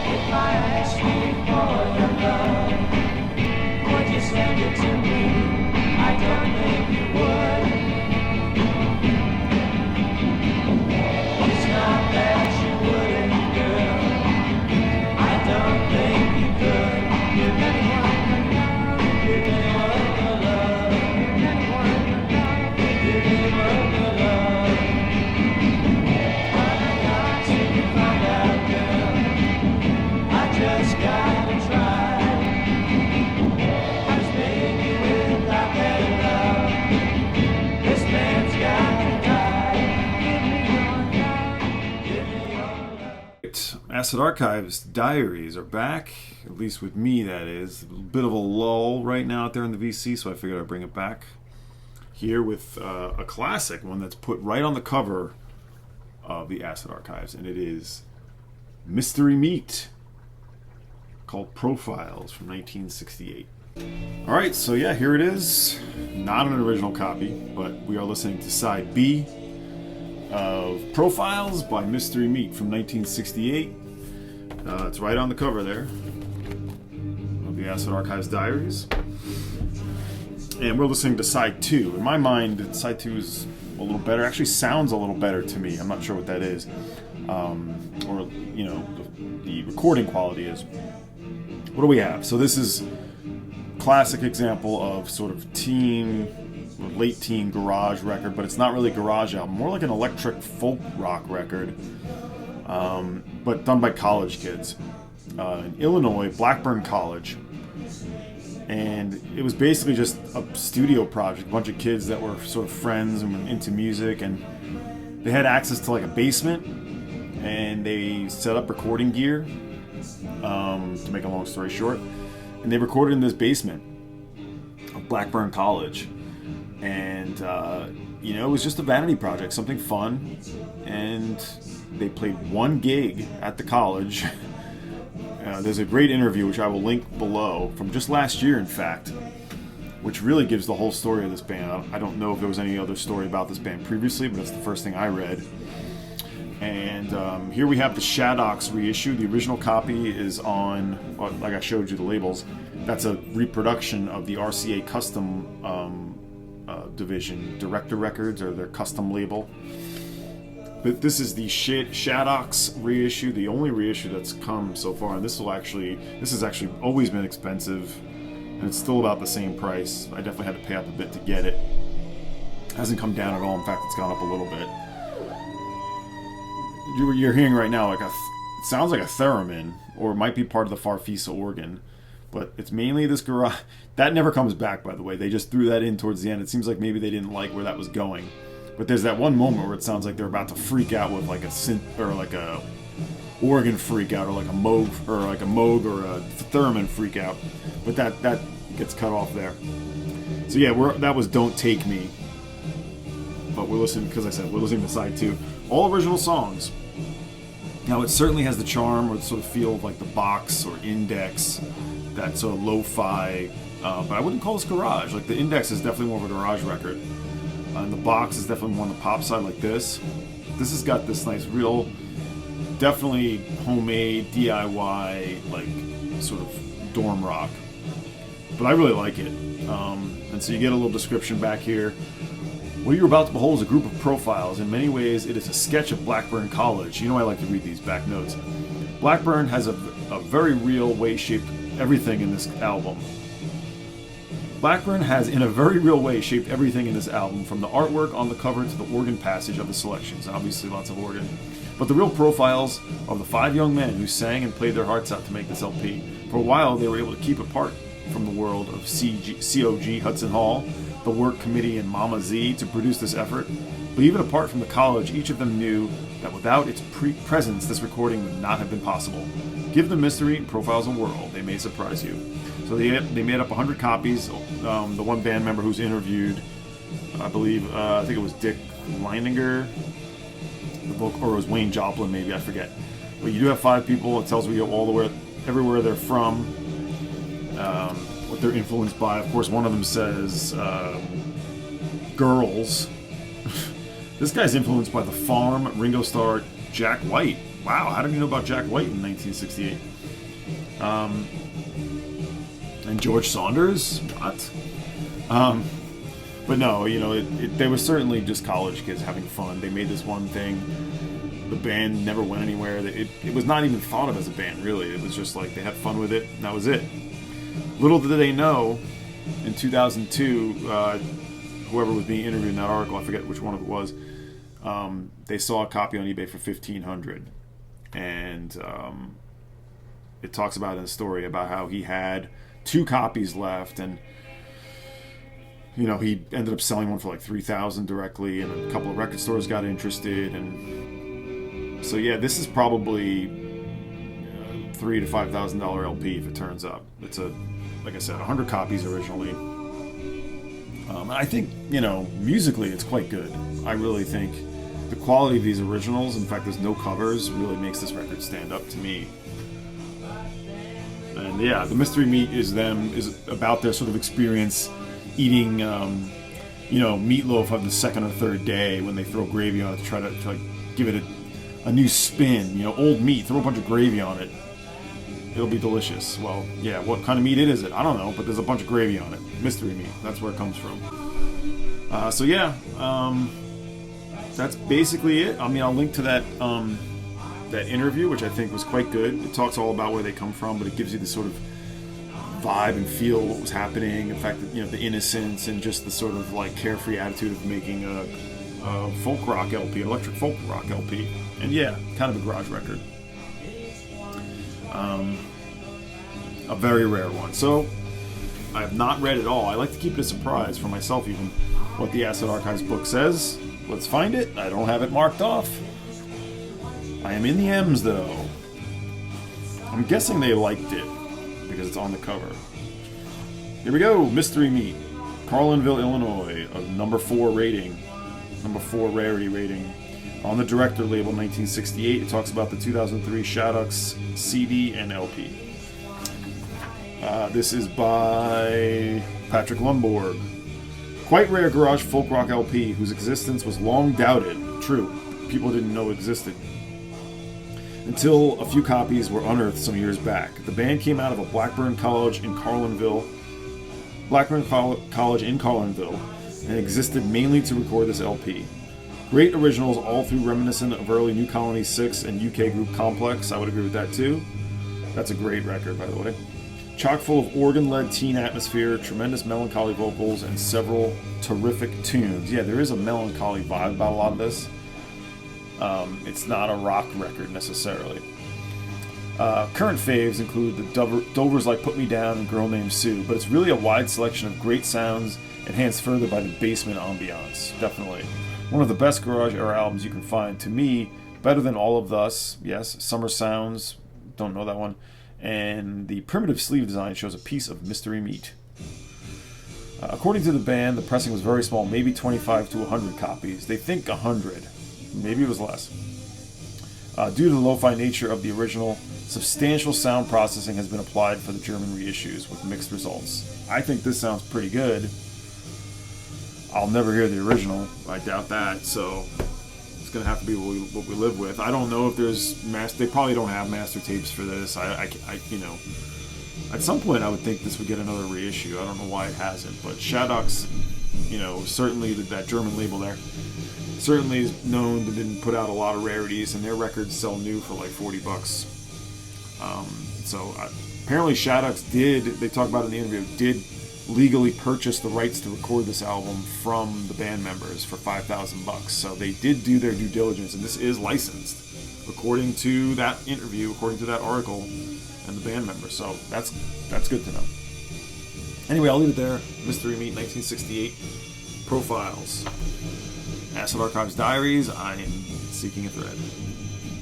If I ask you for your love, would you send it to me? I don't think you would. It's not that you wouldn't, girl. I don't think you could. Give anyone your love. Give anyone your love. I got to find out, girl. I just gotta try. I was made without that love. This man's gotta die. Give me your love. Acid Archives Diaries are back, at least with me, that is. A bit of a lull right now out there in the VC, so I figured I'd bring it back here with a classic, one that's put right on the cover of the Acid Archives, and it is Mystery Meat, called Profiles from 1968. Alright, so yeah, here it is. Not an original copy, but we are listening to side B of Profiles by Mystery Meat from 1968. It's right on the cover there of the Acid Archives Diaries. And we're listening to side 2. In my mind, side 2 is a little better. Actually sounds a little better to me. I'm not sure what that is. Or, you know, the recording quality is. What do we have? So this is classic example of sort of teen, late teen garage record, but it's not really a garage album. More like an electric folk rock record, but done by college kids in Illinois, Blackburn College. And it was basically just a studio project, a bunch of kids that were sort of friends and were into music, and they had access to like a basement, and they set up recording gear, to make a long story short, and they recorded in this basement of Blackburn College. And you know, it was just a vanity project, something fun, and they played one gig at the college. There's a great interview, which I will link below, from just last year, in fact, which really gives the whole story of this band. I don't know if there was any other story about this band previously, but it's the first thing I read. And here we have the Shadox reissue. The original copy is on, like I showed you the labels, that's a reproduction of the RCA Custom division, Director Records, or their custom label. But this is the Shadox reissue, the only reissue that's come so far, and this has actually always been expensive, and it's still about the same price. I definitely had to pay up a bit to get it. It hasn't come down at all. In fact, it's gone up a little bit. You're hearing right now it sounds like a theremin, or it might be part of the Farfisa organ, but it's mainly this garage. That never comes back, by the way. They just threw that in towards the end. It seems like maybe they didn't like where that was going. But there's that one moment where it sounds like they're about to freak out with like a synth, or like a organ freak out, or like a Moog, or a theremin freak out. But that gets cut off there. So yeah, that was Don't Take Me. But we're listening, because I said we're listening to side 2. All original songs. Now it certainly has the charm or the sort of feel of like the Box or Index, that sort of lo-fi, but I wouldn't call this garage. Like the Index is definitely more of a garage record. And the Box is definitely more on the pop side, like this. This has got this nice, real, definitely homemade, DIY, like sort of dorm rock. But I really like it. And so you get a little description back here. What you're about to behold is a group of profiles. In many ways, it is a sketch of Blackburn College. You know I like to read these back notes. Blackburn has a very real way shaped everything in this album. Blackburn has, in a very real way, shaped everything in this album, from the artwork on the cover to the organ passage of the selections. Obviously, lots of organ. But the real profiles of the 5 young men who sang and played their hearts out to make this LP. For a while, they were able to keep apart from the world of COG, Hudson Hall, the work committee, and Mama Z to produce this effort. But even apart from the college, each of them knew that without its presence, this recording would not have been possible. Give the Mystery and Profiles a whirl. They may surprise you. So they made up 100 copies. The one band member who's interviewed, I believe, I think it was Dick Leininger, the book, or it was Wayne Joplin, maybe, I forget. But you do have 5 people. It tells you everywhere they're from, what they're influenced by. Of course, one of them says girls, This guy's influenced by The Farm, Ringo Starr, Jack White. Wow, how did you know about Jack White in 1968? And George Saunders? What? But no, they were certainly just college kids having fun. They made this one thing. The band never went anywhere. It was not even thought of as a band, really. It was just like they had fun with it, and that was it. Little did they know, in 2002, whoever was being interviewed in that article, I forget which one it was, they saw a copy on eBay for $1,500. And it talks about in the story about how he had 2 copies left, and he ended up selling one for like $3,000 directly, and a couple of record stores got interested, and so yeah, this is probably $3,000 to $5,000 LP if it turns up. It's like I said, 100 copies originally. I think musically it's quite good. I really think the quality of these originals, in fact, there's no covers, really makes this record stand up to me. And yeah, the Mystery Meat is about their sort of experience eating, meatloaf on the second or third day when they throw gravy on it to try to give it a new spin. Old meat, throw a bunch of gravy on it. It'll be delicious. Well, yeah, what kind of meat is it? I don't know, but there's a bunch of gravy on it. Mystery Meat, that's where it comes from. So yeah, that's basically it. I mean, I'll link to that interview, which I think was quite good. It talks all about where they come from, but it gives you the sort of vibe and feel of what was happening. In fact, the innocence and just the sort of like carefree attitude of making a folk rock LP, electric folk rock LP. And yeah, kind of a garage record. A very rare one. So I have not read it all. I like to keep it a surprise for myself, even what the Acid Archives book says. Let's find it. I don't have it marked off. I am in the M's though. I'm guessing they liked it because it's on the cover. Here we go. Mystery Meat, Carlinville, Illinois, a number 4 rating, number 4 rarity rating. On the Director label, 1968. It talks about the 2003 Shaddux CD and LP. This is by Patrick Lundborg. Quite rare garage folk rock LP whose existence was long doubted. True, people didn't know it existed. Until a few copies were unearthed some years back. The band came out of a Blackburn College in Carlinville, and existed mainly to record this LP. Great originals all through, reminiscent of early New Colony 6 and UK group Complex. I would agree with that too. That's a great record, by the way. Chock full of organ-led teen atmosphere, tremendous melancholy vocals, and several terrific tunes. Yeah, there is a melancholy vibe about a lot of this. It's not a rock record necessarily. Current faves include the Dovers like Put Me Down and Girl Named Sue, but it's really a wide selection of great sounds, enhanced further by the basement ambiance. Definitely. One of the best garage era albums you can find. To me, better than All of Us, yes, Summer Sounds, don't know that one, and the primitive sleeve design shows a piece of Mystery Meat. According to the band, the pressing was very small, maybe 25 to 100 copies. They think 100. Maybe it was less. Due to the lo-fi nature of the original, substantial sound processing has been applied for the German reissues with mixed results. I think this sounds pretty good. I'll never hear the original. I doubt that, so it's going to have to be what we live with. I don't know if there's they probably don't have master tapes for this. I at some point I would think this would get another reissue. I don't know why it hasn't, but Shaddux, certainly that German label there, certainly is known to didn't put out a lot of rarities, and their records sell new for like $40. Apparently Shaddux they talk about in the interview, did legally purchase the rights to record this album from the band members for $5,000. So they did do their due diligence, and this is licensed according to that interview, according to that article, and the band members. So that's good to know. Anyway, I'll leave it there. Mystery Meat, 1968. Profiles. Acid Archives Diaries. I am seeking a thread.